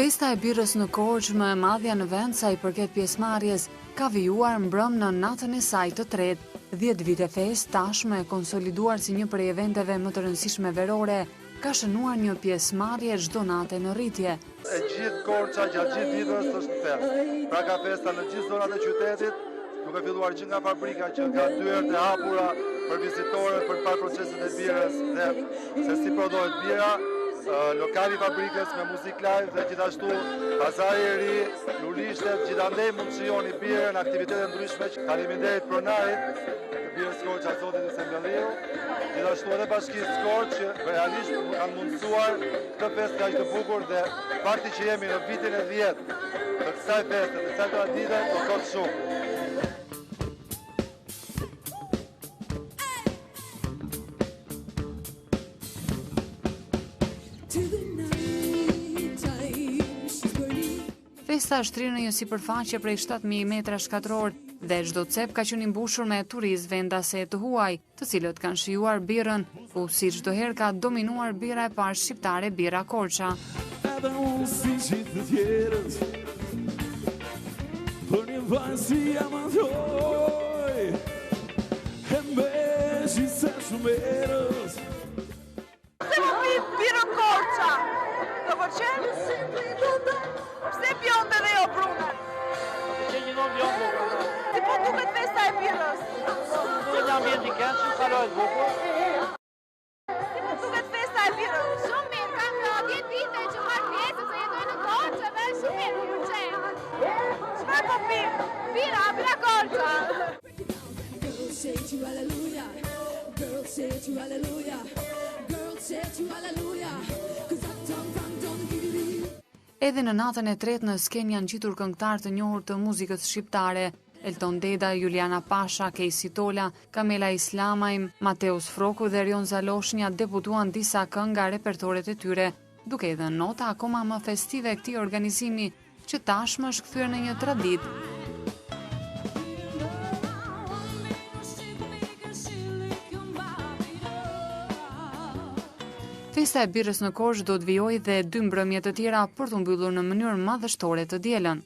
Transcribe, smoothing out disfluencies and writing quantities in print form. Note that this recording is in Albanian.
Festa e birrës në Korçë, më e madhja në vend sa i përket pjesëmarrjes, ka vijuar mbrëm në natën e saj të tretë. 10 vite festë tashmë e konsoliduar si një prej eventeve më të rëndësishme verore, ka shënuar një pjesëmarrje çdo natë në rritje. E gjithë Korça gjatë gjithë ditës është festë. Pra ka festa në gjithë zonat e qytetit, duke filluar që nga fabrika që ka dyert e hapura për vizitorët, për parë proceset e birrës dhe se si prodhohet bira, lokali fabrikës me muzik live dhe gjithashtu pazari i ri, lulishtet, gjithandej mund shijoni birën, aktivitete ndryshme. Faleminderit pronarit të birrës Korça, zotit e Sembelliu, gjithashtu edhe bashkisë Korçë që realisht kanë mundësuar këtë festë kaq të bukur dhe fakti që jemi në vitin e 10 të kësaj feste, të kësaj tradite, do thotë shumë. Festa është thrirë në një sipërfaqe prej 7.000 metra shkatror dhe çdo cep ka qenë i mbushur me turistë vendase të huaj, të cilët kanë shijuar birrën, ku si çdo herë ka dominuar birra e parë shqiptare, Birra Korça. Edhe unë si gjithë të tjerës, për një vajzë si amatoj, e mbeshi se shumerës. Se më pi Birrën Korça, të përqenë? Pse bjonde dhe jo brune? Që një non bjonde. Ti po duket festa e birrës? Që një ambjent i kënë, që kalojt bukur. Ti po duket festa e birrës? Shumë mirë, kam 10 vite që marrë pjesë, se jetoj në Korçë dhe shumë mirë, më pëlqen. Çfarë po pi? Birra Korça. Girl said you hallelujah. Girl said you hallelujah. Girl said you hallelujah. 'Cause I don't give you. Edhe në natën e tretë në skenë janë gjitur këngëtarë të njohur të muzikës shqiptare, Elton Deda, Juliana Pasha, Kejsi Tola, Kamela Islamajm, Mateus Froku dhe Rion Zaloshnja debutuan disa këngë nga repertoret e tyre, duke dhënë nota akoma më festive këtij organizimi që tashmë është kthyer në një traditë. Festa e birrës në Korçë do të vijojë dhe 2 mbrëmje të tjera për të mbyllur në mënyrë madhështore të dielën.